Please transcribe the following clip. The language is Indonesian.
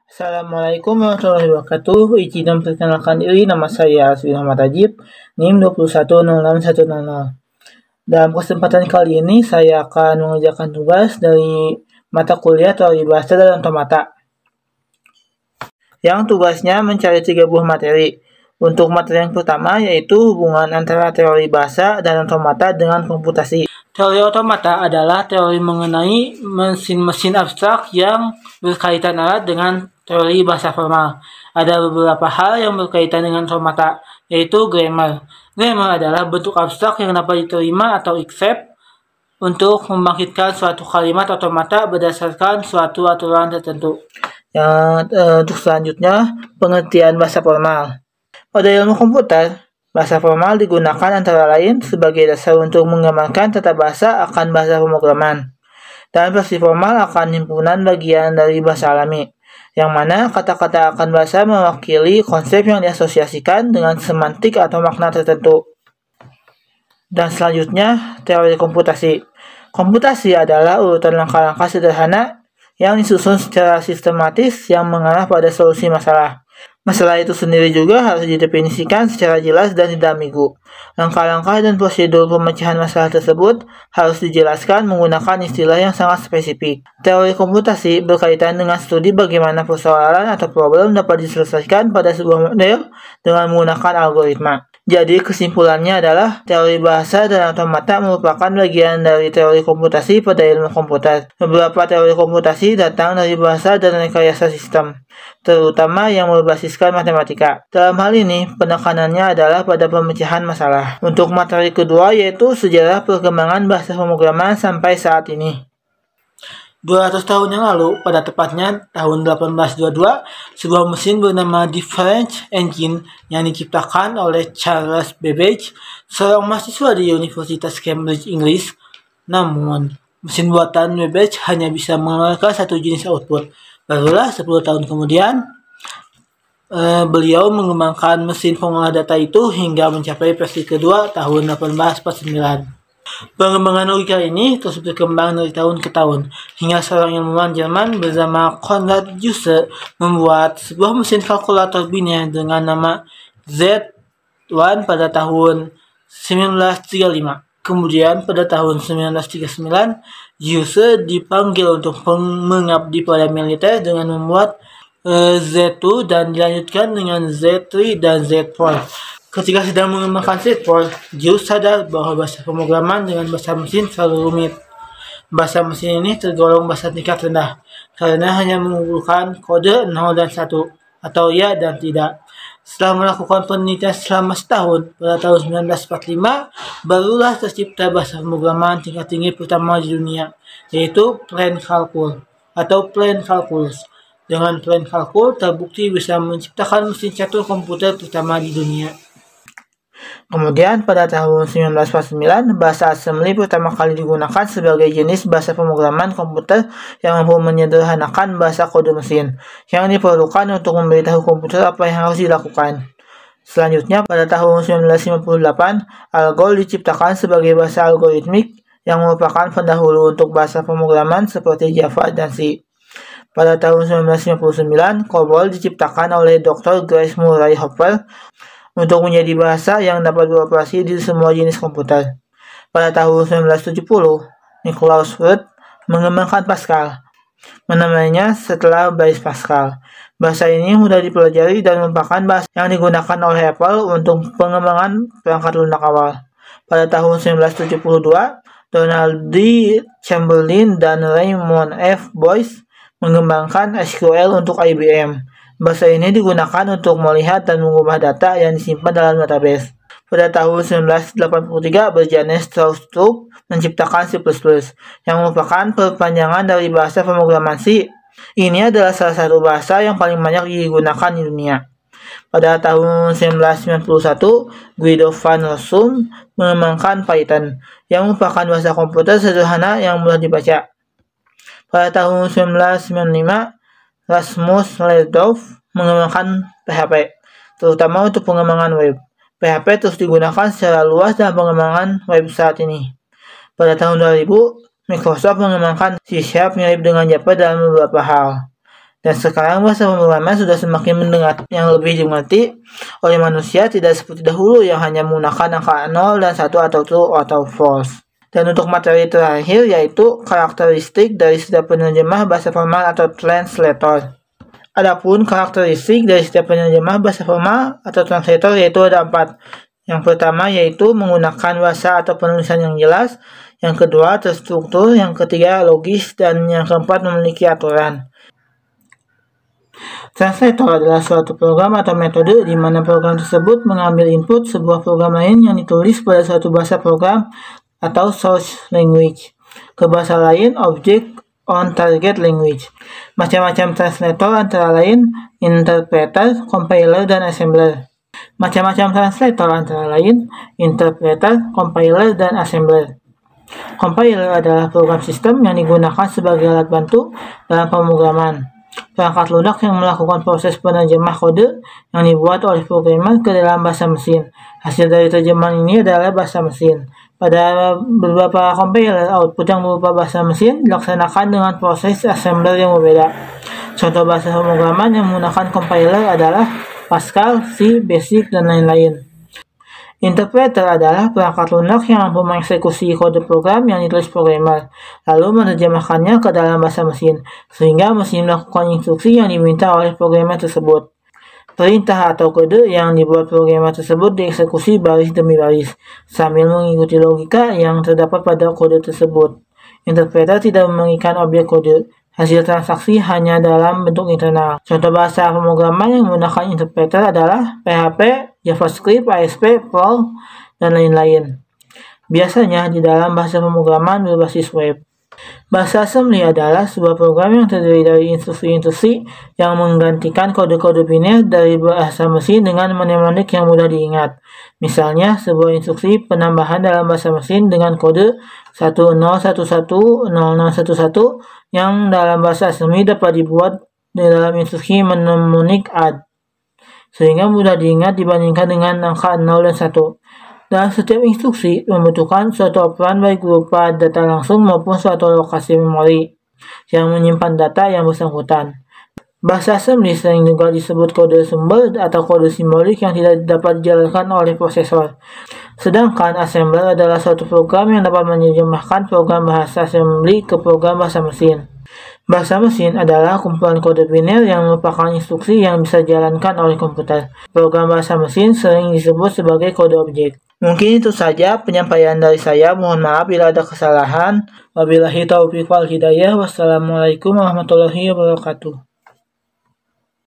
Assalamualaikum warahmatullahi wabarakatuh. Izin memperkenalkan diri, nama saya Aswi Muhammad Ajib, NIM 21061100. Dalam kesempatan kali ini, saya akan mengerjakan tugas dari mata kuliah teori bahasa dan otomata. Yang tugasnya mencari 3 buah materi. Untuk materi yang pertama yaitu hubungan antara teori bahasa dan otomata dengan komputasi. Teori otomata adalah teori mengenai mesin-mesin abstrak yang berkaitan erat dengan teori bahasa formal. Ada beberapa hal yang berkaitan dengan otomata, yaitu grammar. Grammar adalah bentuk abstrak yang dapat diterima atau accept untuk membangkitkan suatu kalimat otomata berdasarkan suatu aturan tertentu. Untuk selanjutnya, pengertian bahasa formal. Pada ilmu komputer, bahasa formal digunakan antara lain sebagai dasar untuk menggambarkan tata bahasa akan bahasa pemrograman. Dan versi formal akan himpunan bagian dari bahasa alami, yang mana kata-kata akan bahasa mewakili konsep yang diasosiasikan dengan semantik atau makna tertentu. Dan selanjutnya, teori komputasi. Komputasi adalah urutan langkah-langkah sederhana yang disusun secara sistematis yang mengarah pada solusi masalah. Masalah itu sendiri juga harus didefinisikan secara jelas dan tidak ambigu. Langkah-langkah dan prosedur pemecahan masalah tersebut harus dijelaskan menggunakan istilah yang sangat spesifik. Teori komputasi berkaitan dengan studi bagaimana persoalan atau problem dapat diselesaikan pada sebuah model dengan menggunakan algoritma. Jadi kesimpulannya adalah teori bahasa dan otomata merupakan bagian dari teori komputasi pada ilmu komputer. Beberapa teori komputasi datang dari bahasa dan rekayasa sistem, terutama yang berbasiskan matematika. Dalam hal ini, penekanannya adalah pada pemecahan masalah. Untuk materi kedua yaitu sejarah perkembangan bahasa pemrograman sampai saat ini. 200 tahun yang lalu, pada tepatnya tahun 1822, sebuah mesin bernama Difference Engine yang diciptakan oleh Charles Babbage, seorang mahasiswa di Universitas Cambridge, Inggris. Namun, mesin buatan Babbage hanya bisa mengeluarkan satu jenis output. Barulah 10 tahun kemudian, beliau mengembangkan mesin pengolah data itu hingga mencapai versi kedua tahun 1849. Pengembangan logika ini terus berkembang dari tahun ke tahun, hingga seorang ilmuwan Jerman bernama Konrad Zuse membuat sebuah mesin kalkulator biner dengan nama Z1 pada tahun 1935. Kemudian pada tahun 1939, Zuse dipanggil untuk mengabdi pada militer dengan membuat Z2 dan dilanjutkan dengan Z3 dan Z4. Ketika sedang mengembangkan Z4, Zuse sadar bahwa bahasa pemrograman dengan bahasa mesin terlalu rumit. Bahasa mesin ini tergolong bahasa tingkat rendah, karena hanya mengumpulkan kode 0 dan 1, atau ya dan tidak. Setelah melakukan penelitian selama setahun, pada tahun 1945, barulah tercipta bahasa pemrograman tingkat tinggi pertama di dunia, yaitu Plain Calcul, atau Plain Calculus. Dengan Plain Calcul, terbukti bisa menciptakan mesin catur komputer pertama di dunia. Kemudian pada tahun 1949, bahasa assembly pertama kali digunakan sebagai jenis bahasa pemrograman komputer yang mampu menyederhanakan bahasa kode mesin, yang diperlukan untuk memberitahu komputer apa yang harus dilakukan. Selanjutnya, pada tahun 1958, ALGOL diciptakan sebagai bahasa algoritmik yang merupakan pendahulu untuk bahasa pemrograman seperti Java dan C. Pada tahun 1959, COBOL diciptakan oleh Dr. Grace Murray Hopper untuk menjadi bahasa yang dapat beroperasi di semua jenis komputer. Pada tahun 1970, Nicolaus Wirth mengembangkan Pascal, menamainya setelah Blaise Pascal. Bahasa ini mudah dipelajari dan merupakan bahasa yang digunakan oleh Apple untuk pengembangan perangkat lunak awal. Pada tahun 1972, Donald D. Chamberlain dan Raymond F. Boyce mengembangkan SQL untuk IBM. Bahasa ini digunakan untuk melihat dan mengubah data yang disimpan dalam database. Pada tahun 1983, Bjarne Stroustrup menciptakan C++, yang merupakan perpanjangan dari bahasa pemrograman C. Ini adalah salah satu bahasa yang paling banyak digunakan di dunia. Pada tahun 1991, Guido van Rossum mengembangkan Python, yang merupakan bahasa komputer sederhana yang mudah dibaca. Pada tahun 1995, Rasmus Lerdorf mengembangkan PHP, terutama untuk pengembangan web. PHP terus digunakan secara luas dalam pengembangan web saat ini. Pada tahun 2000, Microsoft mengembangkan C# mirip dengan Java dalam beberapa hal. Dan sekarang bahasa pemrograman sudah semakin mendengar yang lebih dimengerti oleh manusia, tidak seperti dahulu yang hanya menggunakan angka 0 dan 1 atau true atau false. Dan untuk materi terakhir yaitu karakteristik dari setiap penerjemah bahasa formal atau translator. Adapun karakteristik dari setiap penerjemah bahasa formal atau translator yaitu ada 4. Yang pertama yaitu menggunakan bahasa atau penulisan yang jelas, yang kedua terstruktur, yang ketiga logis, dan yang keempat memiliki aturan. Translator adalah suatu program atau metode di mana program tersebut mengambil input sebuah program lain yang ditulis pada suatu bahasa program atau source language ke bahasa lain objek on target language. Macam-macam translator antara lain interpreter, compiler, dan assembler. Macam-macam translator antara lain interpreter, compiler, dan assembler. Compiler adalah program sistem yang digunakan sebagai alat bantu dalam pemrograman. Perangkat lunak yang melakukan proses penerjemah kode yang dibuat oleh programmer ke dalam bahasa mesin. Hasil dari terjemahan ini adalah bahasa mesin. Pada beberapa compiler, output yang berupa bahasa mesin dilaksanakan dengan proses assembler yang berbeda. Contoh bahasa pemrograman yang menggunakan compiler adalah Pascal, C, Basic, dan lain-lain. Interpreter adalah perangkat lunak yang mampu mengeksekusi kode program yang ditulis programmer, lalu menerjemahkannya ke dalam bahasa mesin, sehingga mesin melakukan instruksi yang diminta oleh programmer tersebut. Perintah atau kode yang dibuat programmer tersebut dieksekusi baris demi baris, sambil mengikuti logika yang terdapat pada kode tersebut. Interpreter tidak memberikan objek kode. Hasil transaksi hanya dalam bentuk internal. Contoh bahasa pemrograman yang menggunakan interpreter adalah PHP, JavaScript, ASP, Perl, dan lain-lain. Biasanya di dalam bahasa pemrograman berbasis web. Bahasa assembly adalah sebuah program yang terdiri dari instruksi-instruksi yang menggantikan kode-kode biner dari bahasa mesin dengan mnemonik yang mudah diingat. Misalnya, sebuah instruksi penambahan dalam bahasa mesin dengan kode 10110011 yang dalam bahasa assembly dapat dibuat di dalam instruksi mnemonik add, sehingga mudah diingat dibandingkan dengan angka 0 dan 1. Dalam setiap instruksi membutuhkan suatu operan baik berupa data langsung maupun suatu lokasi memori yang menyimpan data yang bersangkutan. Bahasa assembly sering juga disebut kode sumber atau kode simbolik yang tidak dapat dijalankan oleh prosesor. Sedangkan assembler adalah suatu program yang dapat menerjemahkan program bahasa assembly ke program bahasa mesin. Bahasa mesin adalah kumpulan kode biner yang merupakan instruksi yang bisa dijalankan oleh komputer. Program bahasa mesin sering disebut sebagai kode objek. Mungkin itu saja penyampaian dari saya. Mohon maaf bila ada kesalahan. Wabillahi taufiq wal hidayah. Wassalamualaikum warahmatullahi wabarakatuh.